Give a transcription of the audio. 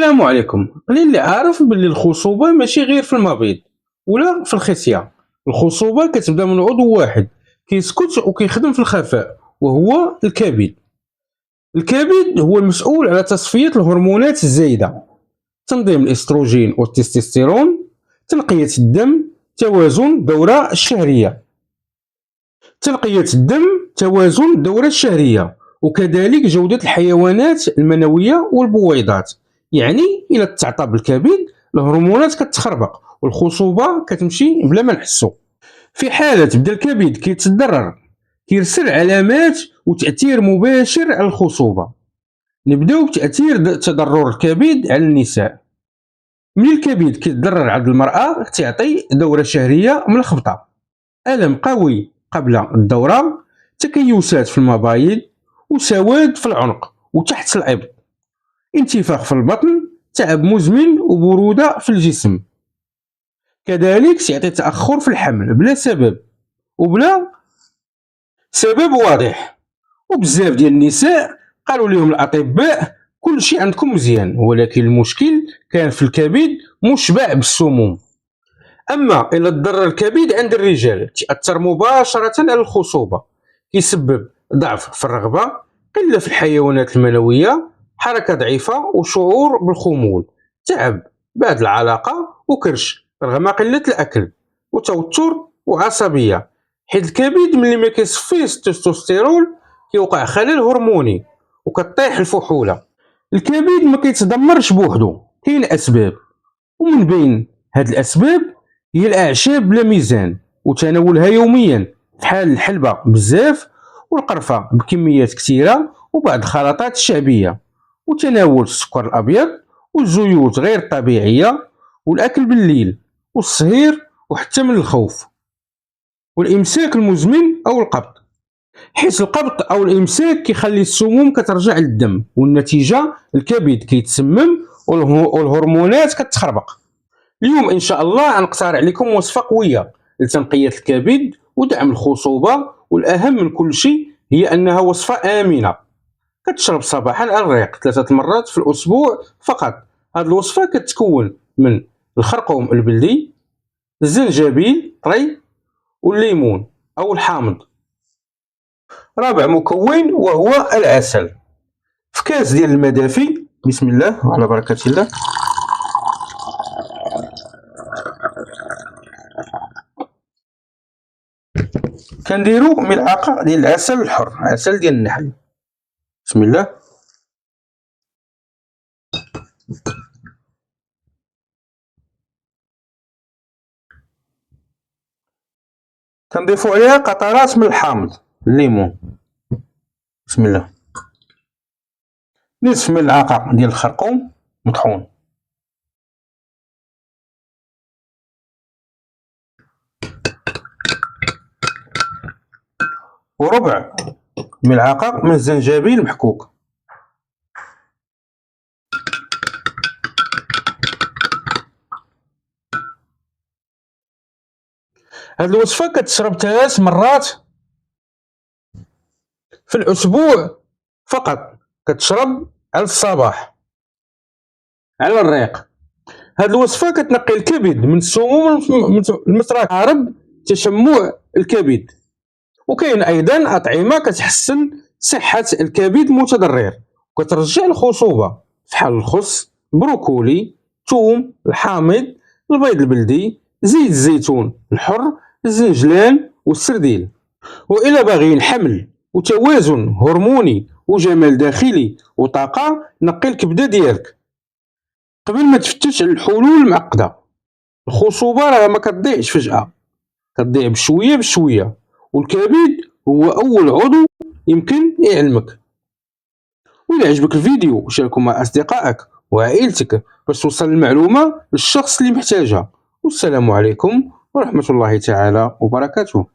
السلام عليكم. قليل اللي عارف باللي الخصوبة ماشي غير في المبيض ولا في الخصية. الخصوبة كتبدا من عضو واحد كيسكت وكيخدم في الخفاء وهو الكبد. الكبد هو المسؤول على تصفية الهرمونات الزايدة، تنظيم الاستروجين والتستوستيرون، تنقية الدم، توازن الدورة الشهرية، وكذلك جودة الحيوانات المنوية والبويضات. يعني إلا تعطى بالكبد الهرمونات كتخربق والخصوبة كتمشي بلا ما نحسو. في حالة بدا الكبد كيتضرر كيرسل علامات وتأثير مباشر على الخصوبة. نبداو بتأثير تضرر الكبد على النساء. ملي الكبد كيتضرر عند المرأة تعطي دورة شهرية ملخبطة، ألم قوي قبل الدورة، تكيسات في المبايض، وسواد في العنق وتحت الإبط، انتفاخ في البطن، تعب مزمن وبرودة في الجسم. كذلك تعطي تأخر في الحمل بلا سبب واضح. وبزاف ديال النساء قالوا لهم الأطباء كل شيء عندكم مزيان، ولكن المشكل كان في الكبد مشبع بالسموم. أما إلا تضرر الكبد عند الرجال تأثر مباشرة على الخصوبة، يسبب ضعف في الرغبة، قلة في الحيوانات المنوية، حركة ضعيفة وشعور بالخمول، تعب بعد العلاقة وكرش رغم قلة الأكل، وتوتر وعصبية، حيت الكبد ملي ما كيصفيش التستوستيرون كيوقع خلل هرموني وكطيح الفحولة. الكبد ما كيتدمرش بوحدو، كاين أسباب، ومن بين هاد الأسباب هي الأعشاب بلا ميزان وتناولها يوميا، بحال الحلبة بزاف والقرفة بكميات كثيرة وبعض الخلطات الشعبية، وتناول السكر الأبيض والزيوت غير الطبيعية، والأكل بالليل والسهير، وحتى من الخوف والإمساك المزمن أو القبض، حيث القبض أو الإمساك كيخلي السموم كترجع للدم والنتيجة الكبد كيتسمم والهرمونات كتخربق. اليوم إن شاء الله غنقترح عليكم وصفة قوية لتنقية الكبد ودعم الخصوبة، والأهم من كل شيء هي أنها وصفة آمنة. كتشرب صباحا على الريق 3 مرات في الأسبوع فقط. هذه الوصفة كتكون من الخرقوم البلدي، الزنجبيل طري، والليمون أو الحامض. رابع مكون وهو العسل في كاس ديال الماء دافي. بسم الله وعلى بركة الله. كنديرو ملعقة ديال العسل الحر، عسل ديال النحل. بسم الله. كنضيفو عليها قطرات من الحامض الليمون. بسم الله. نصف ملعقة ديال الخرقوم مطحون، وربع ملعقة من الزنجبيل محكوك. هاد الوصفة كتشرب 3 مرات في الأسبوع فقط، كتشرب على الصباح على الريق. هاد الوصفة كتنقي الكبد من السموم المتراكمة، عرض تشمع الكبد. وكاين أيضا أطعمة كتحسن صحة الكبد المتضرر وكترجع الخصوبة، بحال الخس، بروكولي، ثوم، الحامض، البيض البلدي، زيت الزيتون الحر، الزنجلان والسرديل. وإلا باغيين حمل وتوازن هرموني وجمال داخلي وطاقة، نقي الكبدة ديالك قبل ما تفتش على الحلول المعقدة. الخصوبة راه ما كتضيعش فجأة، كتضيع بشوية بشوية، والكبد هو أول عضو يمكن يعلمك. وإلا عجبك الفيديو شاركه مع أصدقائك وعائلتك باش توصل المعلومة للشخص اللي محتاجها. والسلام عليكم ورحمة الله تعالى وبركاته.